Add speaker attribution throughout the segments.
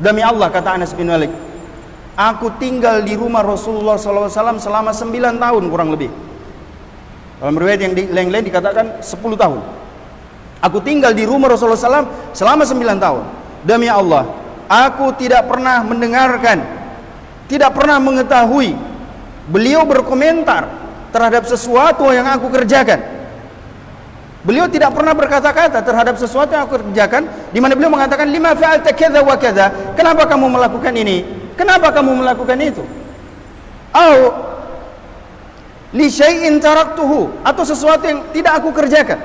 Speaker 1: Demi Allah, kata Anas bin Malik, aku tinggal di rumah Rasulullah SAW selama 9 tahun kurang lebih. Dalam riwayat yang lain dikatakan 10 tahun. Aku tinggal di rumah Rasulullah SAW selama 9 tahun. Demi Allah, aku tidak pernah mendengarkan, tidak pernah mengetahui beliau berkomentar terhadap sesuatu yang aku kerjakan. Beliau tidak pernah berkata-kata terhadap sesuatu yang aku kerjakan, di mana beliau mengatakan, lima fa'alta kadza wa kadza, kenapa kamu melakukan ini, kenapa kamu melakukan itu, atau li syai'in taraktuhu, atau sesuatu yang tidak aku kerjakan.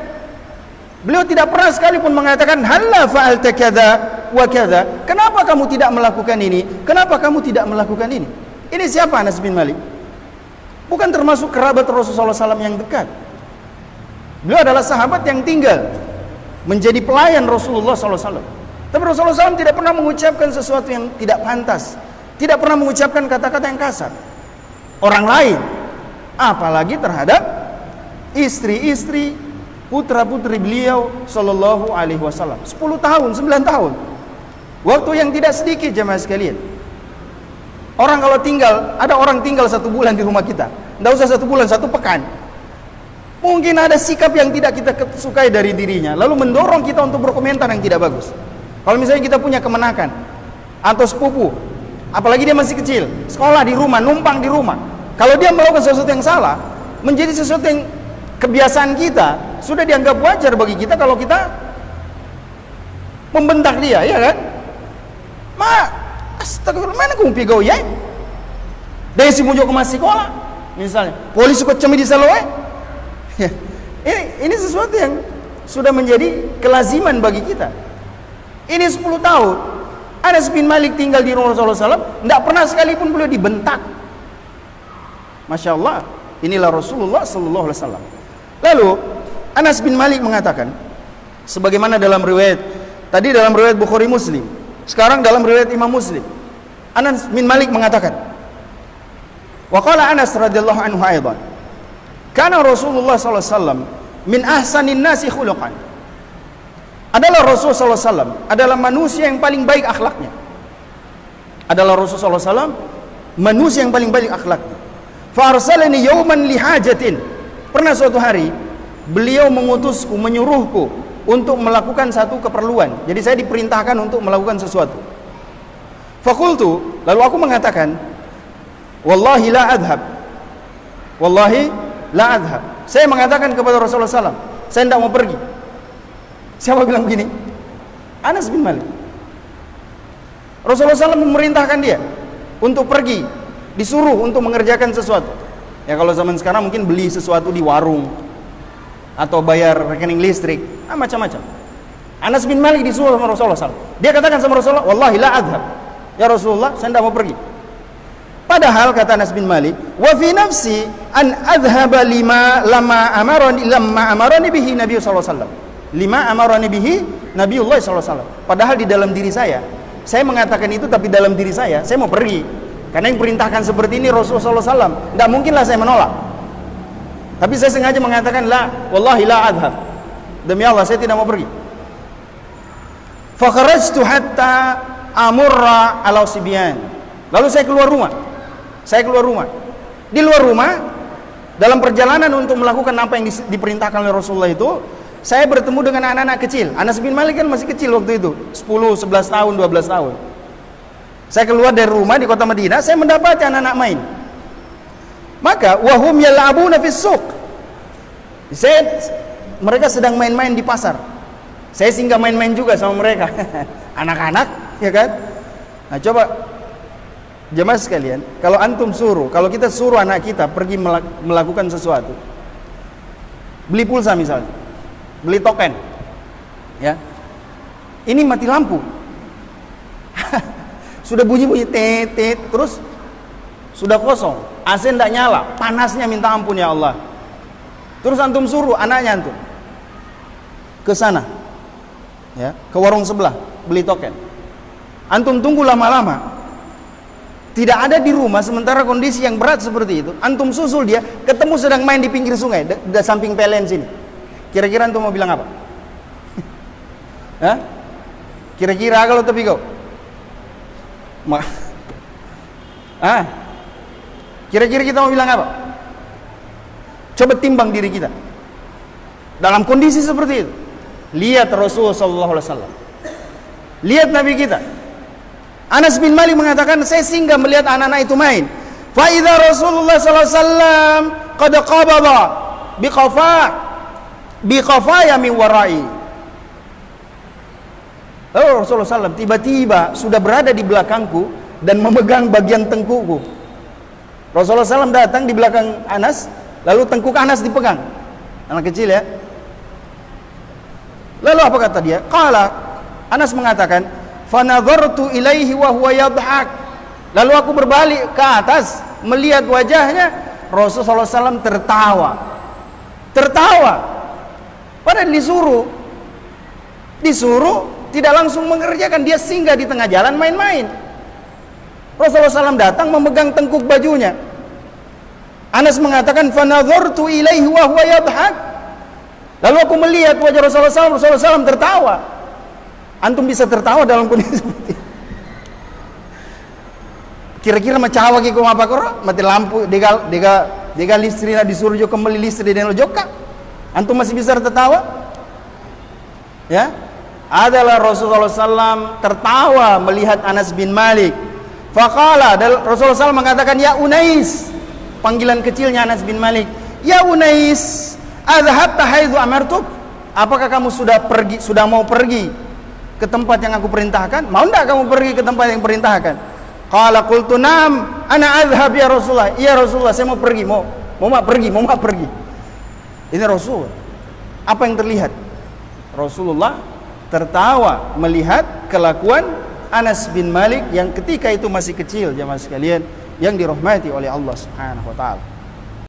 Speaker 1: Beliau tidak pernah sekalipun mengatakan halla fa'alta kadza wa kadza, kenapa kamu tidak melakukan ini, kenapa kamu tidak melakukan ini. Ini siapa Anas bin Malik? Bukan termasuk kerabat Rasulullah SAW yang dekat. Beliau adalah sahabat yang tinggal menjadi pelayan Rasulullah SAW. Tapi Rasulullah SAW tidak pernah mengucapkan sesuatu yang tidak pantas, tidak pernah mengucapkan kata-kata yang kasar orang lain, apalagi terhadap istri-istri, putra-putri beliau sallallahu alaihi wasallam. 10 tahun, 9 tahun. Waktu yang tidak sedikit jemaah sekalian. Orang kalau tinggal, ada orang tinggal 1 bulan di rumah kita, tidak usah 1 bulan, 1 pekan, mungkin ada sikap yang tidak kita sukai dari dirinya, lalu mendorong kita untuk berkomentar yang tidak bagus. Kalau misalnya kita punya kemenakan atau sepupu, apalagi dia masih kecil, sekolah di rumah, numpang di rumah, kalau dia melakukan sesuatu yang salah, menjadi sesuatu yang kebiasaan kita, sudah dianggap wajar bagi kita kalau kita membentak dia, ya kan? Astagfirullah, mana kamu pigau ya? Dari si muncul ke masih sekolah, misalnya, polisi kok cemi di saloe. Ini sesuatu yang sudah menjadi kelaziman bagi kita. Ini 10 tahun Anas bin Malik tinggal di rumah Rasulullah SAW, tidak pernah sekalipun beliau dibentak. Masya Allah, inilah Rasulullah SAW. Lalu Anas bin Malik mengatakan, sebagaimana dalam riwayat tadi, dalam riwayat Bukhari Muslim, sekarang dalam riwayat Imam Muslim, Anas bin Malik mengatakan, wa qala Anas radhiyallahu anhu aidan, kana Rasulullah sallallahu alaihi wasallam min ahsanin nasi khuluqan. Adalah Rasul sallallahu alaihi wasallam adalah manusia yang paling baik akhlaknya. Adalah Rasul sallallahu alaihi wasallam manusia yang paling baik akhlaknya. Fa arsalani yawman li hajatin. Pernah suatu hari beliau mengutusku, menyuruhku untuk melakukan satu keperluan. Jadi saya diperintahkan untuk melakukan sesuatu. Fakultu, lalu aku mengatakan, wallahi la adhab, wallahi la adhab. Saya mengatakan kepada Rasulullah SAW, saya tidak mau pergi. Siapa bilang begini? Anas bin Malik. Rasulullah SAW memerintahkan dia untuk pergi, disuruh untuk mengerjakan sesuatu. Ya kalau zaman sekarang mungkin beli sesuatu di warung atau bayar rekening listrik, macam-macam. Anas bin Malik disuruh sama Rasulullah SAW. Dia katakan sama Rasulullah, wallahi la adhab. Ya Rasulullah, saya tidak mau pergi. Padahal kata Anas bin Malik, wa fi nafsi an adhhaba lamma amarani bihi Nabi sallallahu alaihi wasallam. Lima amarani bihi Nabiullah sallallahu alaihi wasallam. Padahal di dalam diri saya mengatakan itu, tapi dalam diri saya mau pergi. Karena yang perintahkan seperti ini Rasulullah sallallahu alaihi wasallam, tidak mungkinlah saya menolak. Tapi saya sengaja mengatakan la, wallahi la adhhab. Demi Allah saya tidak mau pergi. Fa kharajtu hatta amurra ala sibyan. Lalu saya keluar rumah. Di luar rumah, dalam perjalanan untuk melakukan apa yang diperintahkan oleh Rasulullah itu, saya bertemu dengan anak-anak kecil. Anas bin Malik kan masih kecil waktu itu, 10, 11 tahun, 12 tahun. Saya keluar dari rumah di kota Madinah, saya mendapati anak-anak main. Maka wahum yal'abuna fis suq. Mereka sedang main-main di pasar. Saya singgah main-main juga sama mereka. Anak-anak, ya kan? Nah, coba jemaah sekalian, kalau antum kalau kita suruh anak kita pergi melakukan sesuatu, beli pulsa misalnya, beli token, ya, ini mati lampu, sudah bunyi-bunyi tet, terus sudah kosong, AC tidak nyala, panasnya minta ampun ya Allah. Terus antum suruh anaknya antum ke sana, ya, ke warung sebelah beli token. Antum tunggu lama-lama, tidak ada di rumah, sementara kondisi yang berat seperti itu, antum susul dia, ketemu sedang main di pinggir sungai, di samping PLN sini. Kira-kira antum mau bilang apa? Hah? Kira-kira kalau tapi kau Kira-kira kita mau bilang apa? Coba timbang diri kita dalam kondisi seperti itu. Lihat Rasulullah SAW, lihat Nabi kita. Anas bin Malik mengatakan, saya singgah melihat anak-anak itu main. Fa idza Rasulullah SAW qad qabada biqafaya min warai. Rasulullah SAW tiba-tiba sudah berada di belakangku dan memegang bagian tengkukku. Rasulullah SAW datang di belakang Anas, lalu tengkuk Anas dipegang. Anak kecil ya. Lalu apa kata dia? Qala, Anas mengatakan, fanadhartu ilaihi wa huwa yadhak. Lalu aku berbalik ke atas melihat wajahnya, Rasulullah SAW tertawa. Padahal disuruh tidak langsung mengerjakan, dia singgah di tengah jalan main-main. Rasulullah SAW datang memegang tengkuk bajunya. Anas mengatakan, fanadhartu ilaihi wa huwa yadhak. Lalu aku melihat wajah Rasulullah SAW tertawa. Antum bisa tertawa dalam kondisi seperti ini? Kira-kira macam apa apa koro? Mati lampu, dega listri na disuruh jo kembali listri dan joka. Antum masih bisa tertawa? Ya, adalah Rasulullah SAW tertawa melihat Anas bin Malik. Faqala, Rasulullah SAW mengatakan, ya Unais, panggilan kecilnya Anas bin Malik. Ya Unais, adhabta haitsu amartuk? Apakah kamu sudah mau pergi ke tempat yang aku perintahkan? Mau enggak kamu pergi ke tempat yang perintahkan? Qala qultu na'am, ana adhhab ya Rasulullah. Iya Rasulullah, saya mau pergi, mau pergi. Ini Rasul. Apa yang terlihat? Rasulullah tertawa melihat kelakuan Anas bin Malik yang ketika itu masih kecil, jemaah sekalian yang dirahmati oleh Allah Subhanahu wa taala.